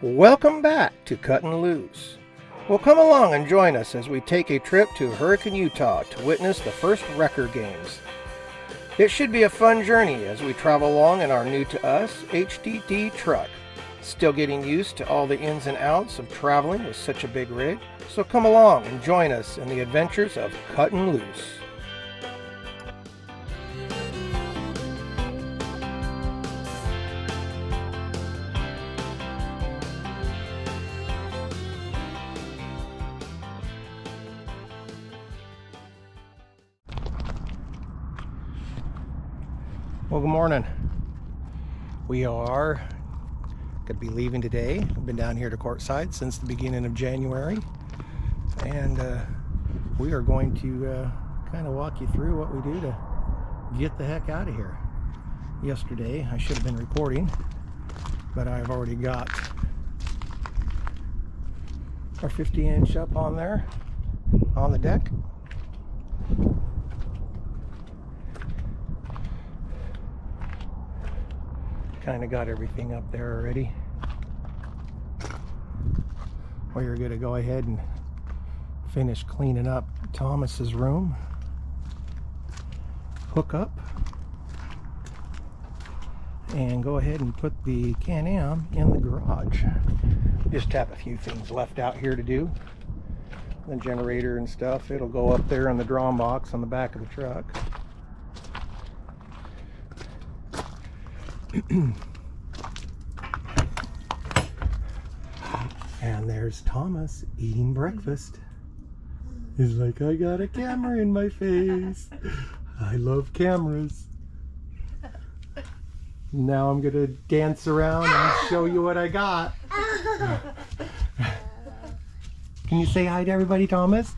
Welcome back to Cuttin' Loose. Well, come along and join us as we take a trip to Hurricane, Utah to witness the first Wrecker Games. It should be a fun journey as we travel along in our new-to-us HDT truck. Still getting used to all the ins and outs of traveling with such a big rig, so come along and join us in the adventures of Cuttin' Loose. Well, good morning. We are going to be leaving today. We've been down here to Courtside since the beginning of January, and we are going to kind of walk you through what we do to get the heck out of here. Yesterday I should have been recording, but I've already got our 50-inch up on there on the deck. Kind of got everything up there already. We're going to go ahead and finish cleaning up Thomas's room, hook up, and go ahead and put the Can-Am in the garage. Just have a few things left out here to do. The generator and stuff, it'll go up there in the drum box on the back of the truck. And there's Thomas eating breakfast. He's like, I got a camera in my face. I love cameras. Now I'm gonna dance around and show you what I got. Can you say hi to everybody, Thomas?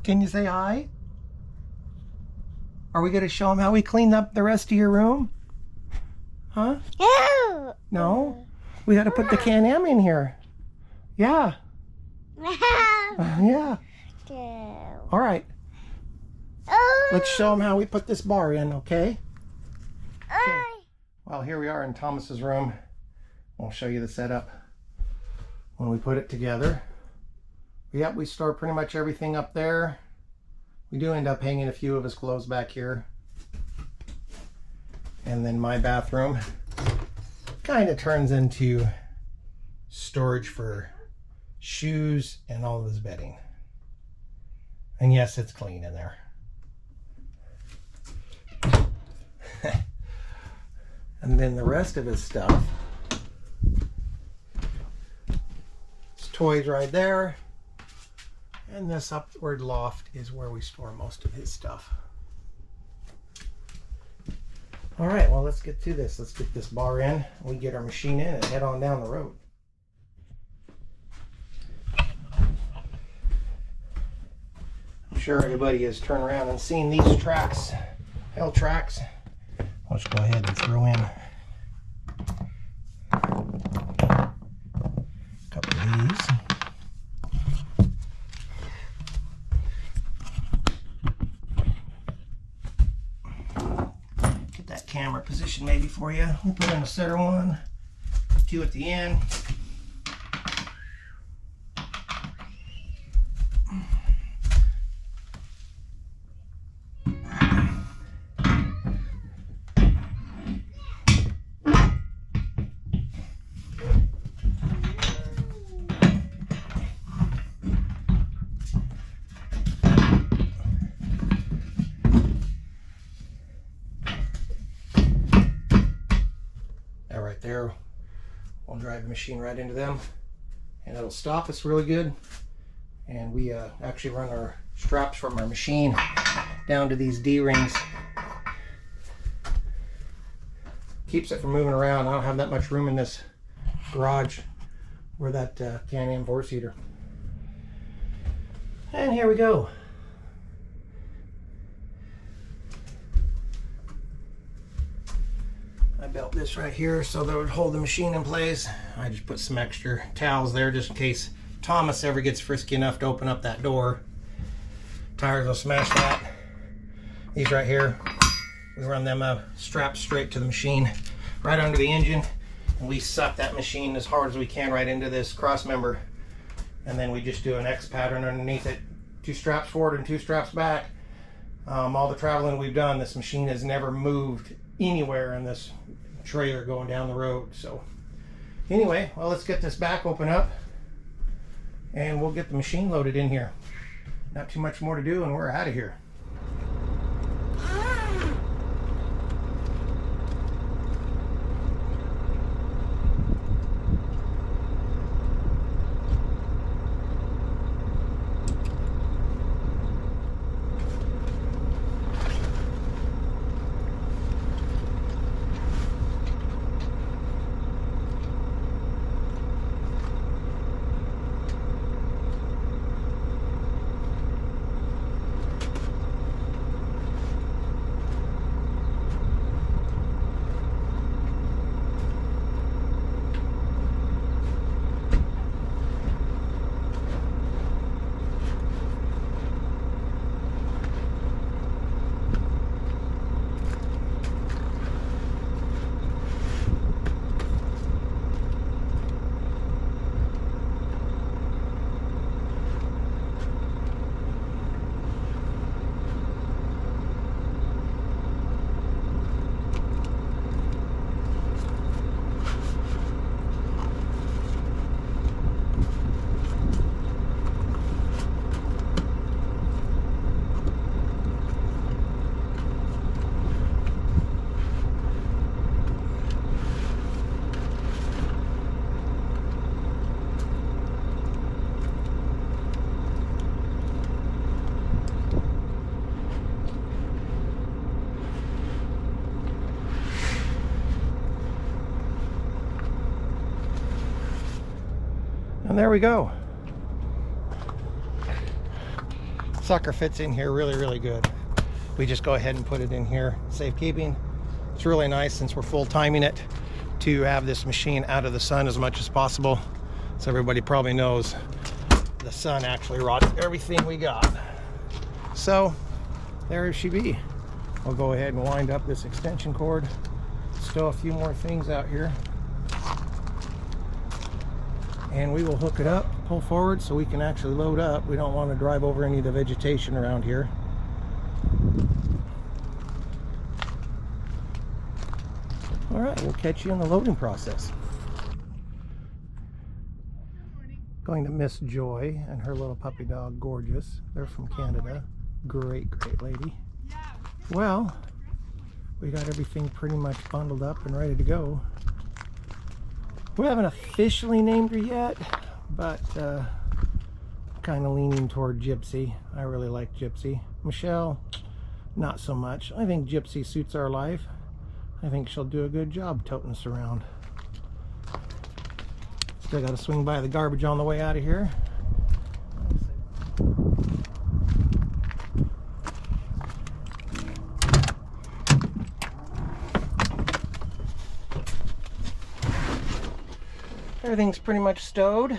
Can you say hi? Are we gonna show them how we cleaned up the rest of your room? Huh? No. No? We gotta put the Can-Am in here. Yeah. Yeah. All right. Let's show them how we put this bar in, okay? Okay. Well, here we are in Thomas's room. I'll show you the setup when we put it together. Yep, we store pretty much everything up there. We do end up hanging a few of his clothes back here. And then my bathroom kind of turns into storage for shoes and all of his bedding. And yes, it's clean in there. And then the rest of his stuff, his toys right there, and this upward loft is where we store most of his stuff. All right, well, let's get to this. Let's get this bar in. We get our machine in and head on down the road. I'm sure everybody has turned around and seen these tracks, L tracks. Let's go ahead and throw in a couple of these. Get that camera position maybe for you. We'll put in a center one, two at the end. Right there, we'll drive the machine right into them, and it'll stop us really good. And we actually run our straps from our machine down to these D-rings. Keeps it from moving around. I don't have that much room in this garage for that Can-Am four-seater. And here we go. I built this right here so that it would hold the machine in place. I just put some extra towels there just in case Thomas ever gets frisky enough to open up that door. Tires will smash that. These right here, we run them strapped straight to the machine, right under the engine. And we suck that machine as hard as we can right into this cross member, and then we just do an X pattern underneath it, 2 straps forward and 2 straps back. All the traveling we've done, this machine has never moved anywhere in this trailer going down the road. So anyway, well, let's get this back open up and we'll get the machine loaded in here. Not too much more to do and we're out of here. And there we go. Sucker fits in here really good. We just go ahead and put it in here, safekeeping. It's really nice since we're full timing it to have this machine out of the sun as much as possible. So everybody probably knows the sun actually rots everything we got. So there she be. We'll go ahead and wind up this extension cord. Still a few more things out here. And we will hook it up, pull forward so we can actually load up. We don't want to drive over any of the vegetation around here. All right, we'll catch you in the loading process. Going to Miss Joy and her little puppy dog, Gorgeous. They're from Canada. Great lady. Well, we got everything pretty much bundled up and ready to go. We haven't officially named her yet, but kind of leaning toward Gypsy. I really like Gypsy. Michelle, not so much. I think Gypsy suits our life. I think she'll do a good job toting us around. Still got to swing by the garbage on the way out of here. Everything's pretty much stowed.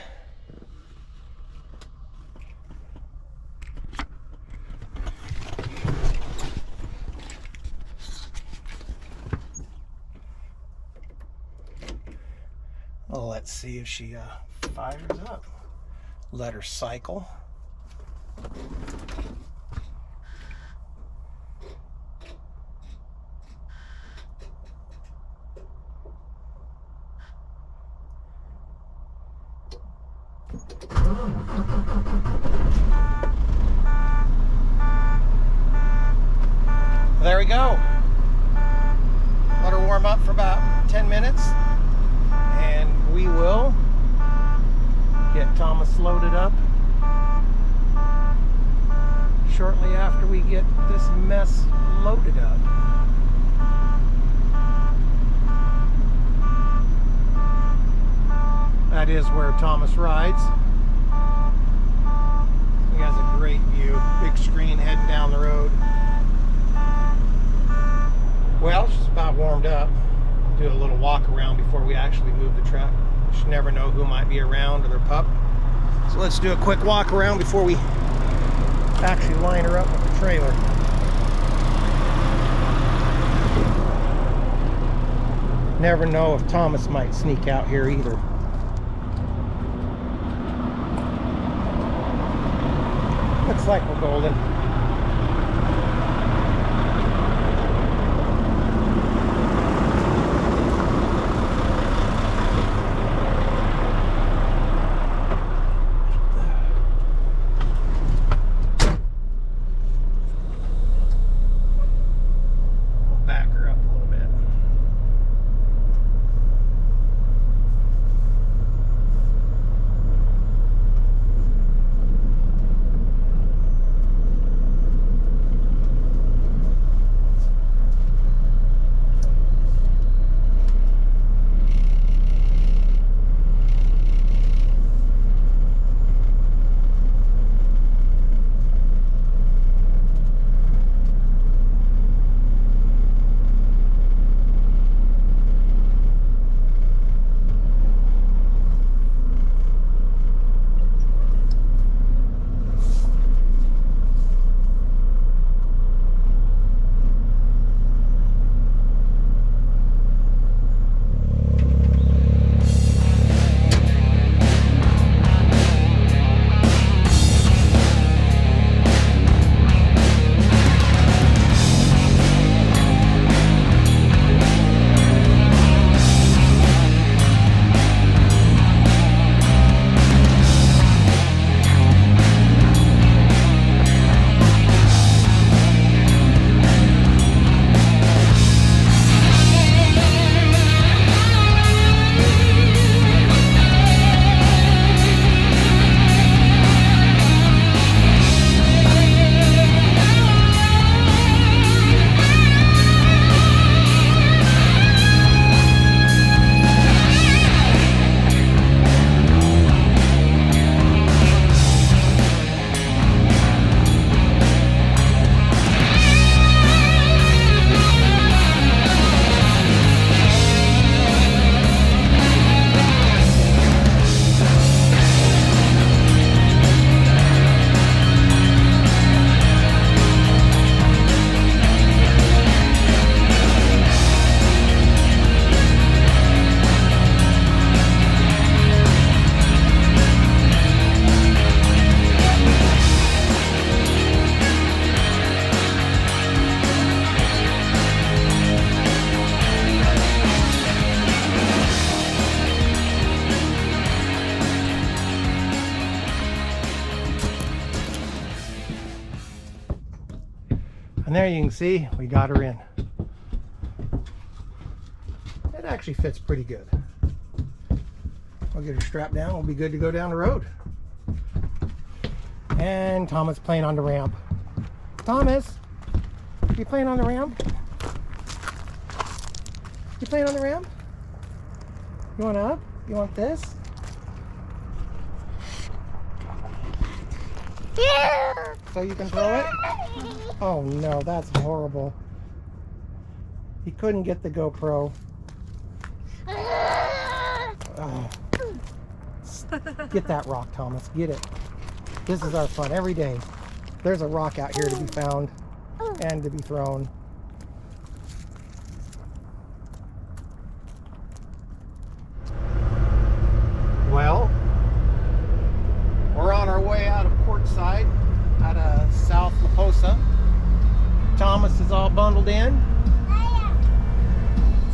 Well, let's see if she fires up. Let her cycle. There we go. Let her warm up for about 10 minutes and we will get Thomas loaded up shortly after we get this mess loaded up. That is where Thomas rides. He has a great view, big screen heading down the road. Well, she's about warmed up. Do a little walk around before we actually move the truck. You should never know who might be around or their pup. So let's do a quick walk around before we actually line her up with the trailer. Never know if Thomas might sneak out here either. Looks like we're golden. Back her up a little bit. And there you can see we got her in. It actually fits pretty good. I'll get her strapped down. We'll be good to go down the road. And Thomas playing on the ramp. Thomas, you playing on the ramp? You playing on the ramp? You want up? You want this? So you can throw it? Oh no, that's horrible. He couldn't get the GoPro. Oh. Get that rock, Thomas. Get it. This is our fun every day. There's a rock out here to be found and to be thrown. Well, we're on our way out of Quartzsite, out of South La Posa. Thomas is all bundled in.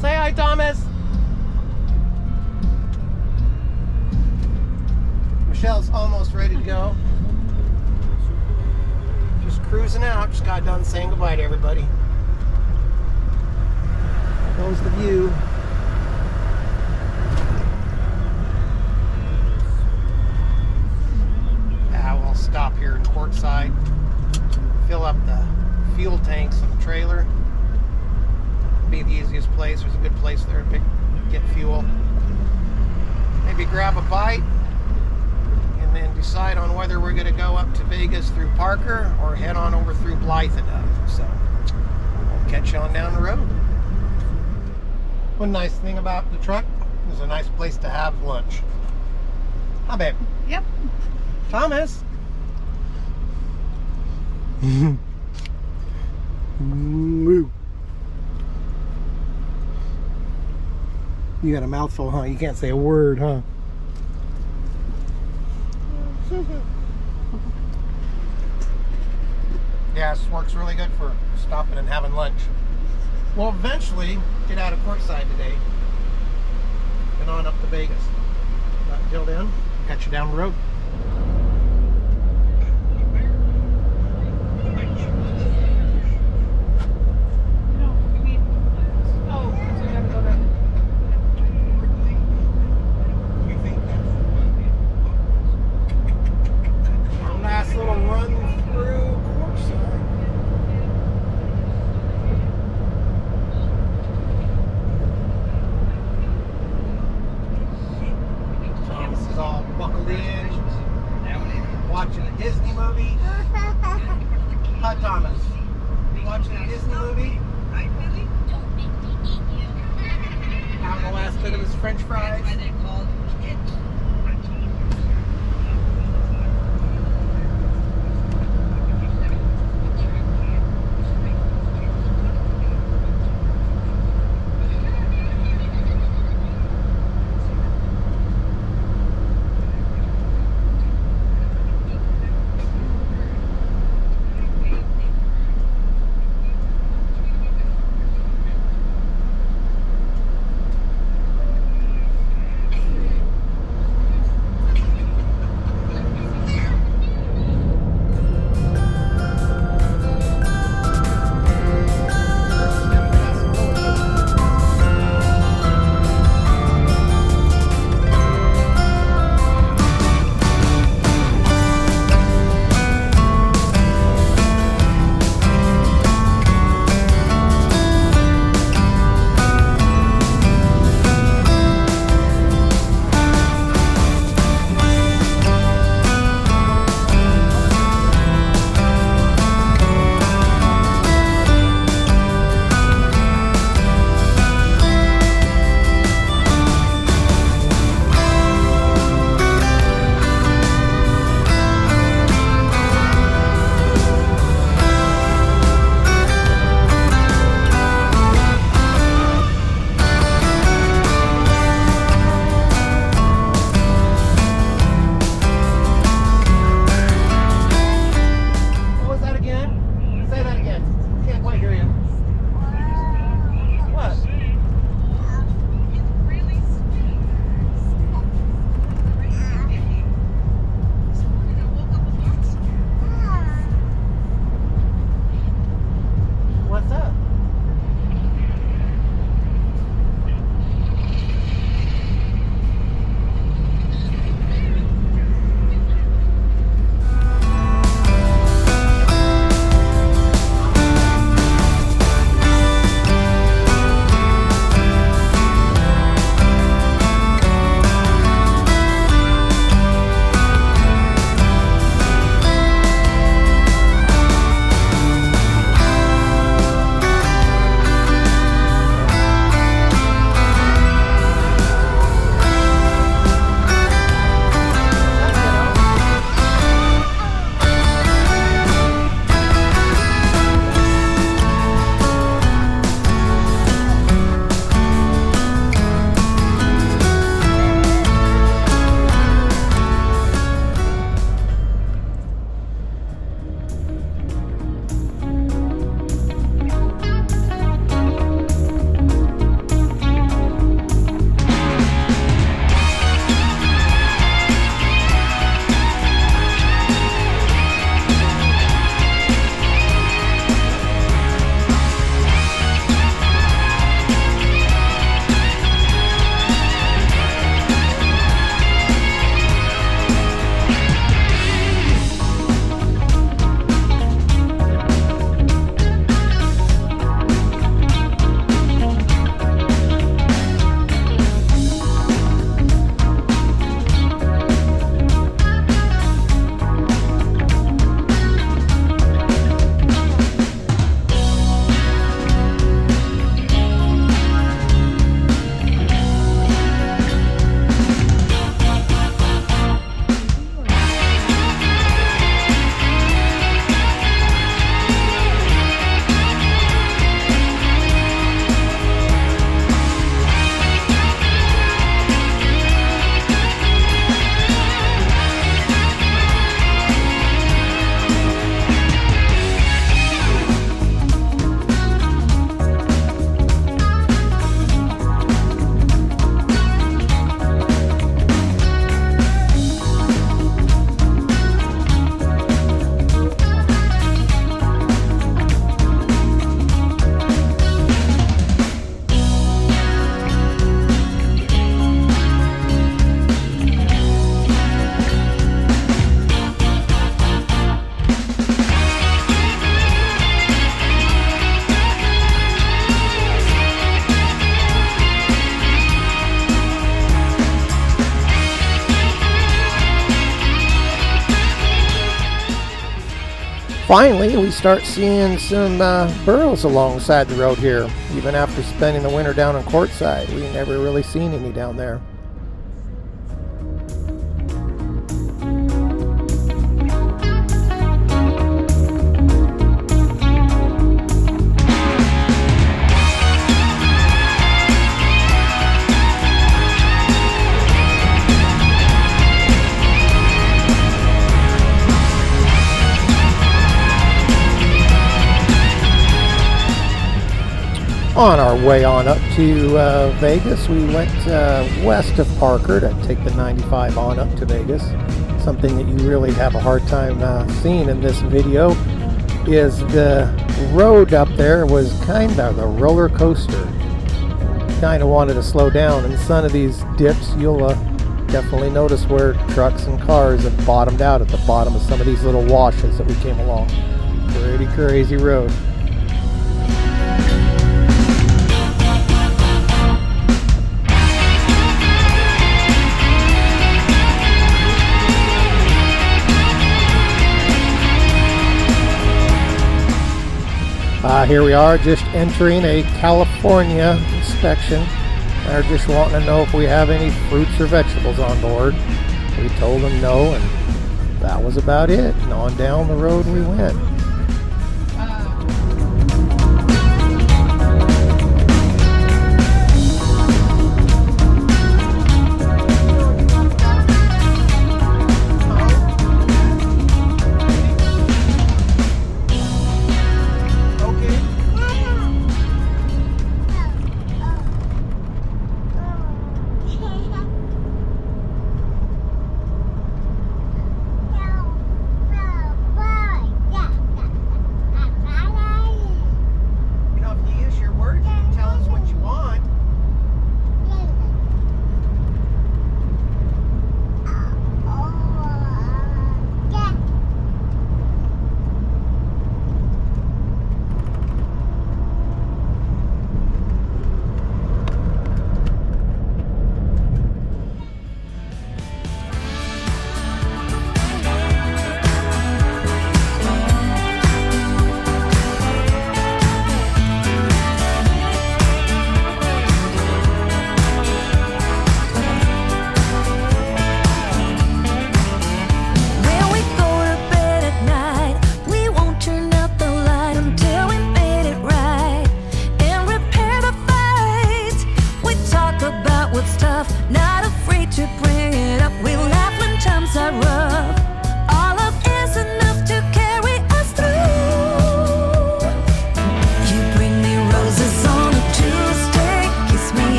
Say hi, Thomas. Michelle's almost ready to go. Just cruising out. Just got done saying goodbye to everybody. There goes the view. We'll stop here in Quartzsite, fill up the fuel tanks in the trailer. Be the easiest place. There's a good place there to get fuel. Maybe grab a bite and then decide on whether we're going to go up to Vegas through Parker or head on over through Blythe and up. So we'll catch you on down the road. One nice thing about the truck is a nice place to have lunch. Hi, babe. Yep. Thomas. You got a mouthful, huh? You can't say a word, huh? Yeah, this works really good for stopping and having lunch. We'll eventually get out of Courtside today and on up to Vegas. Not until then, got you down the road. Watching a Disney movie. Hi, Thomas. Watching a Disney movie. Having the last bit of his French fries. Finally, we start seeing some burros alongside the road here. Even after spending the winter down in Quartzsite, we never really seen any down there. On our way on up to Vegas, we went west of Parker to take the 95 on up to Vegas. Something that you really have a hard time seeing in this video is the road up there was kind of a roller coaster. Kind of wanted to slow down. In some of these dips, you'll definitely notice where trucks and cars have bottomed out at the bottom of some of these little washes that we came along. Pretty crazy road. Here we are, just entering a California inspection. They're just wanting to know if we have any fruits or vegetables on board. We told them no, and that was about it. And on down the road we went.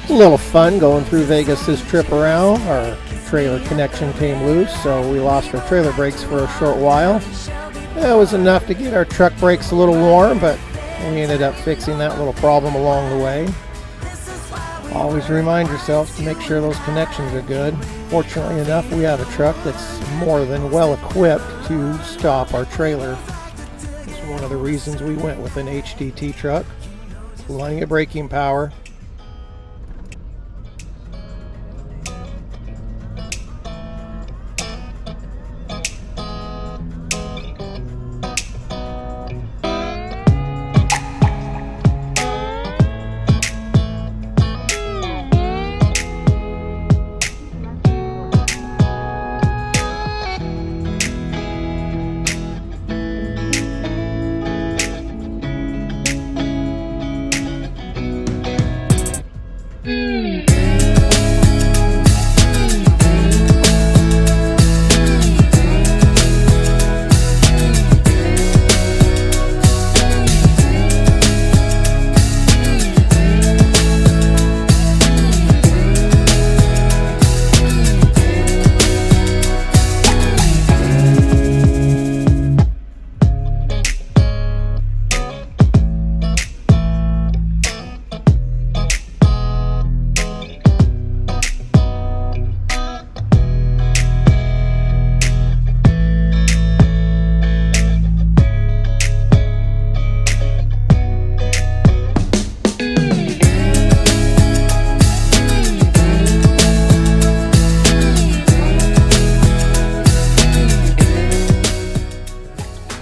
A little fun going through Vegas this trip around. Our trailer connection came loose, so we lost our trailer brakes for a short while. That was enough to get our truck brakes a little warm, but we ended up fixing that little problem along the way. Always remind yourself to make sure those connections are good. Fortunately enough, we have a truck that's more than well equipped to stop our trailer. It's one of the reasons we went with an HDT truck. Plenty of braking power.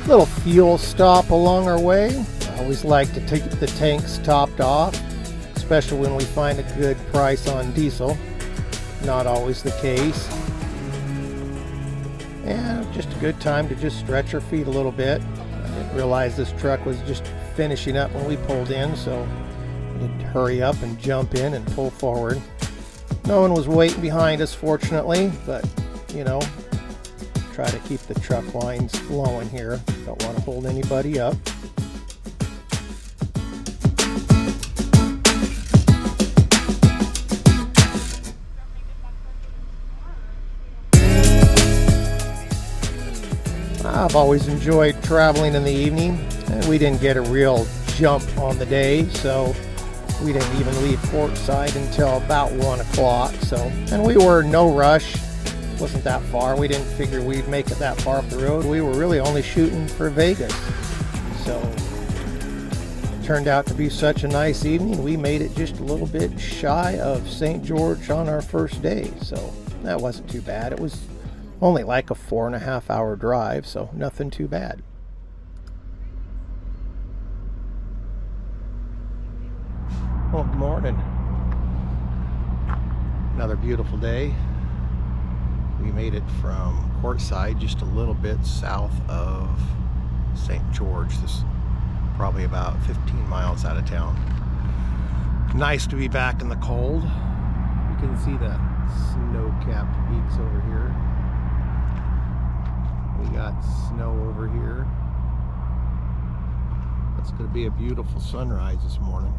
Little fuel stop along our way. I always like to take the tanks topped off, especially when we find a good price on diesel. Not always the case. And just a good time to just stretch our feet a little bit. I didn't realize this truck was just finishing up when we pulled in, so I didn't hurry up and jump in and pull forward. No one was waiting behind us, fortunately, but you know, try to keep the truck lines flowing here. Don't want to hold anybody up. I've always enjoyed traveling in the evening, and we didn't get a real jump on the day, so we didn't even leave Port Side until about 1 o'clock. And we were in no rush. Wasn't that far. We didn't figure we'd make it that far up the road. We were really only shooting for Vegas. So it turned out to be such a nice evening. We made it just a little bit shy of St. George on our first day. So that wasn't too bad. It was only like a 4.5 hour drive, so nothing too bad. Well, good morning. Another beautiful day. We made it from Quartzside, just a little bit south of St. George. This is probably about 15 miles out of town. Nice to be back in the cold. You can see the snow-capped peaks over here. We got snow over here. It's going to be a beautiful sunrise this morning.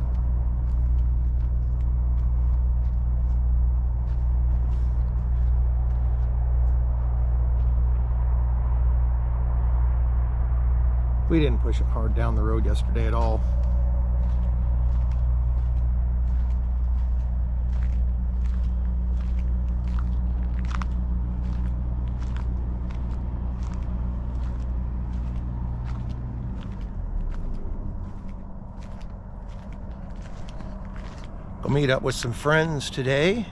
We didn't push it hard down the road yesterday at all. Go meet up with some friends today.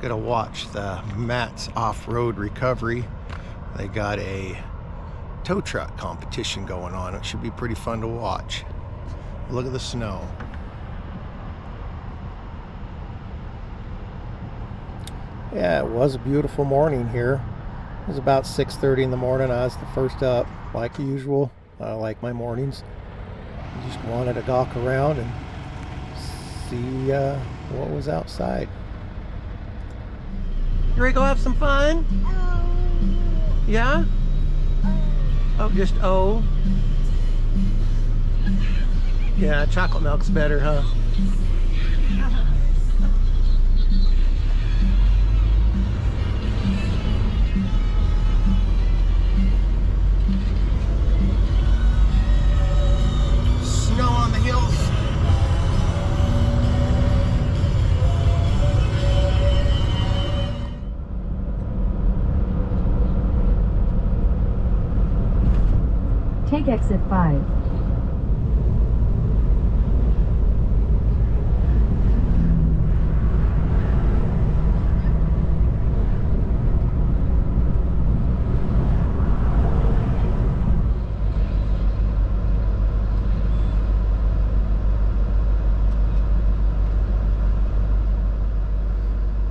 Gonna watch the Matt's Off-Road Recovery. They got a tow truck competition going on. It should be pretty fun to watch. Look at the snow. Yeah, it was a beautiful morning here. It was about 6:30 in the morning. I was the first up, like usual. I like my mornings. Just wanted to gawk around and see what was outside. You ready to go have some fun? Yeah? Oh, just oh. Yeah, chocolate milk's better, huh? Snow on the hills. Take exit 5.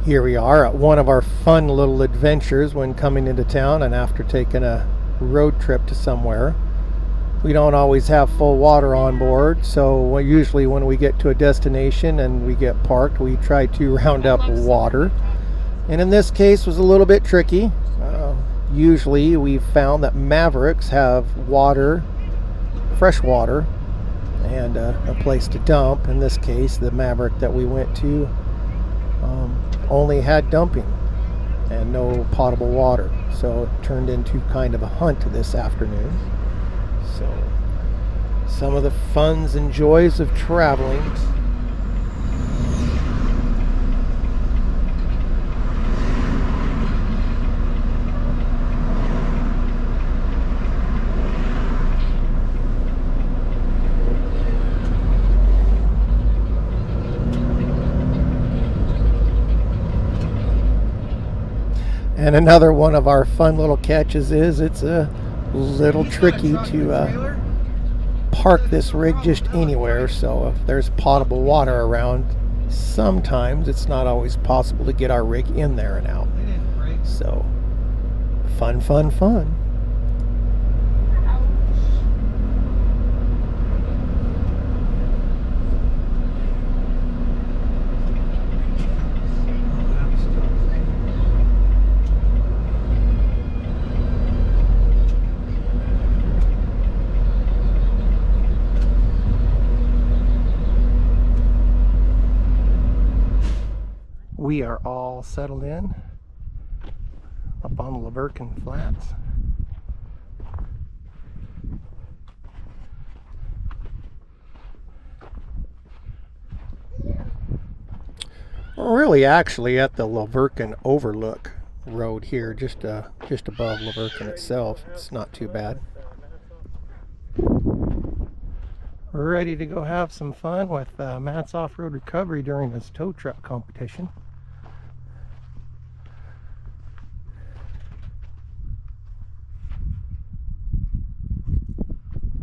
Here we are at one of our fun little adventures when coming into town and after taking a road trip to somewhere. We don't always have full water on board, so usually when we get to a destination and we get parked, we try to round up water. And in this case, it was a little bit tricky. Usually we've found that Mavericks have water, fresh water, and a place to dump. In this case, the Maverick that we went to only had dumping and no potable water, so it turned into kind of a hunt this afternoon. So some of the funs and joys of traveling. And another one of our fun little catches is it's a little tricky to park this rig just anywhere. So if there's potable water around, sometimes it's not always possible to get our rig in there and out. So fun, fun, fun. We are all settled in up on the Laverkin Flats. We're really actually at the Laverkin Overlook Road here, just above Laverkin itself. It's not too bad. We're ready to go have some fun with Matt's off-road recovery during this tow truck competition.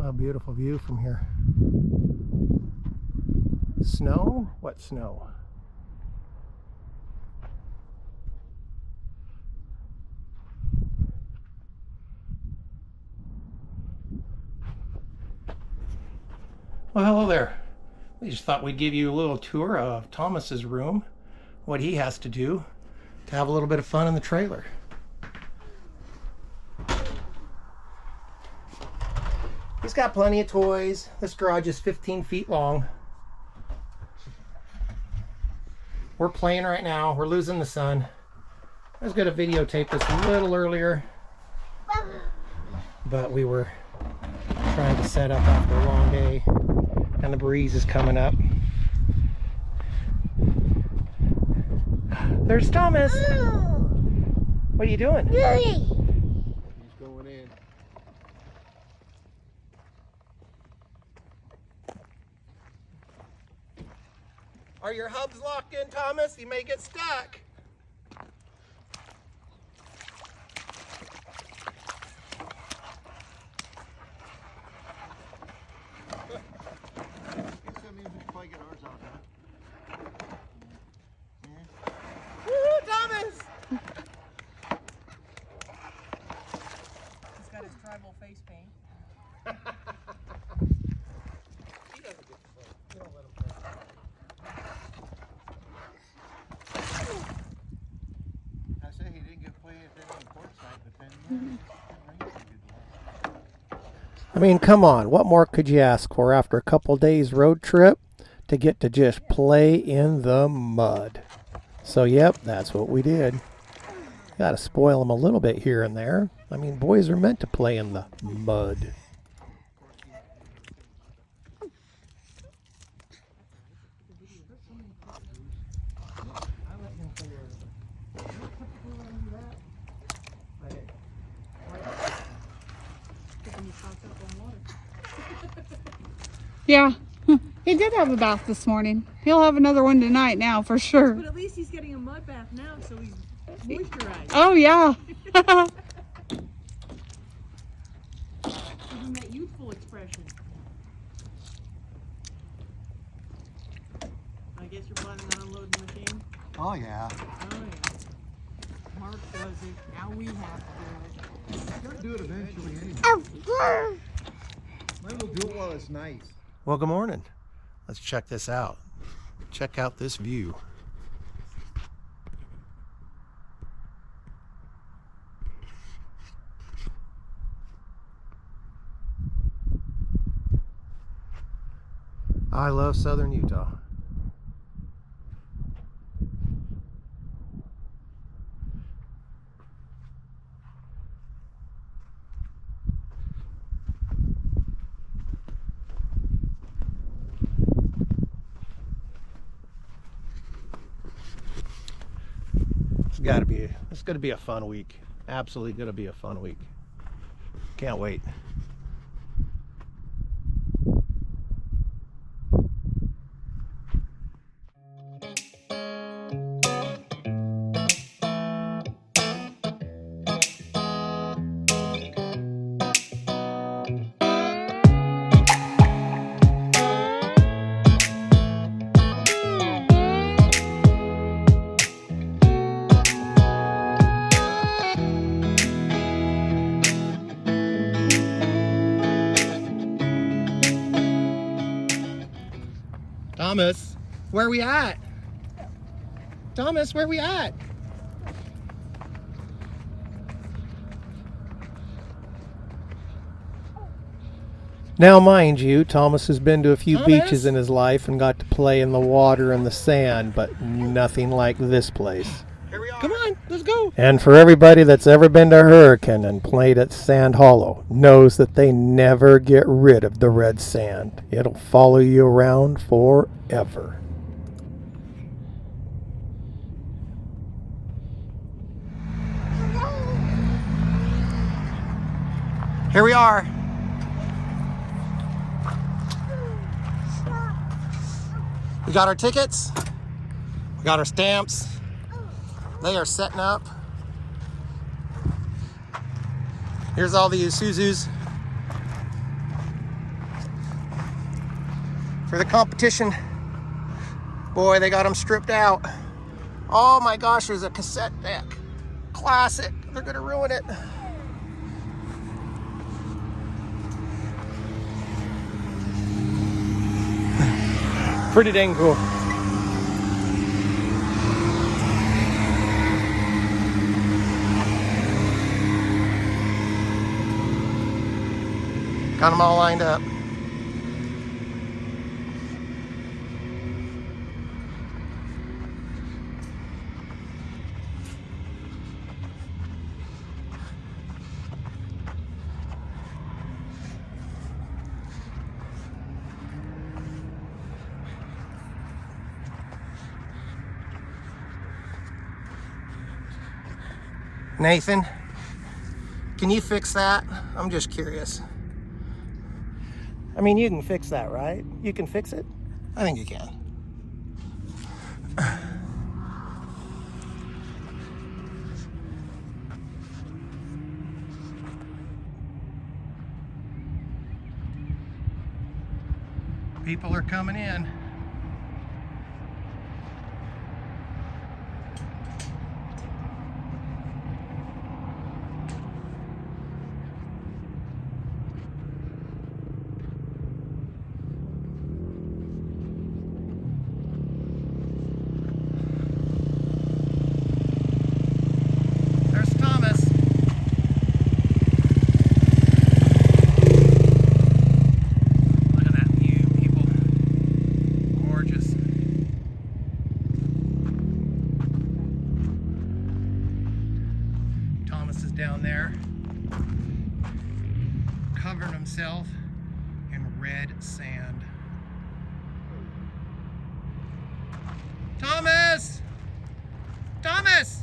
A beautiful view from here. Snow? What snow? Well, hello there. We just thought we'd give you a little tour of Thomas's room, what he has to do to have a little bit of fun in the trailer. He's got plenty of toys. This garage is 15 feet long. We're playing right now. We're losing the sun. I was going to videotape this a little earlier, but we were trying to set up after a long day, and the breeze is coming up. There's Thomas. What are you doing? He's going in. Are your hubs locked in, Thomas? You may get stuck. Woo, Thomas! He's got his tribal face paint. He doesn't get to play. We don't let him play. I say he didn't get play at that court side, but then I mean, come on. What more could you ask for after a couple days road trip to get to just play in the mud? So, yep, that's what we did. Got to spoil them a little bit here and there. I mean, boys are meant to play in the mud. Can you toss up one more? Yeah. He did have a bath this morning. He'll have another one tonight now for sure. But at least he's getting a mud bath now, so he's moisturized. Oh, yeah. Give him that youthful expression. I guess you're planning on unloading the machine? Oh, yeah. Oh, yeah. Mark does it. Now we have to do it. I'm gonna do it eventually anyway. Might as well do it while it's nice. Well, good morning. Let's check this out. Check out this view. I love southern Utah. It's gonna be a fun week. Absolutely gonna be a fun week. Can't wait. Thomas, where we at? Thomas, where we at? Now, mind you, Thomas has been to a few beaches in his life and got to play in the water and the sand, but nothing like this place. Here we are. Come on, let's go. And for everybody that's ever been to Hurricane and played at Sand Hollow knows that they never get rid of the red sand. It'll follow you around forever. Here we are. We got our tickets. We got our stamps. They are setting up. Here's all the Isuzus for the competition. Boy, they got them stripped out. Oh my gosh, there's a cassette deck. Classic. They're gonna ruin it. Pretty dang cool. Got them all lined up. Nathan, can you fix that? I'm just curious. I mean, you can fix that, right? You can fix it? I think you can. People are coming in. Down there, covering himself in red sand. Thomas! Thomas!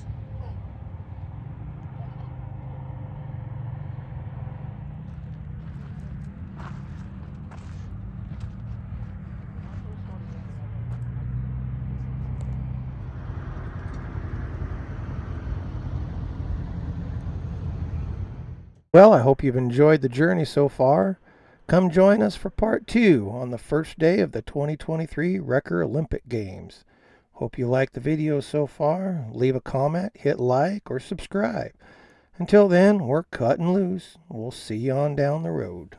Well, I hope you've enjoyed the journey so far. Come join us for part 2 on the first day of the 2023 Wrecker Olympic Games. Hope you liked the video so far. Leave a comment, hit like, or subscribe. Until then, we're cutting loose. We'll see you on down the road.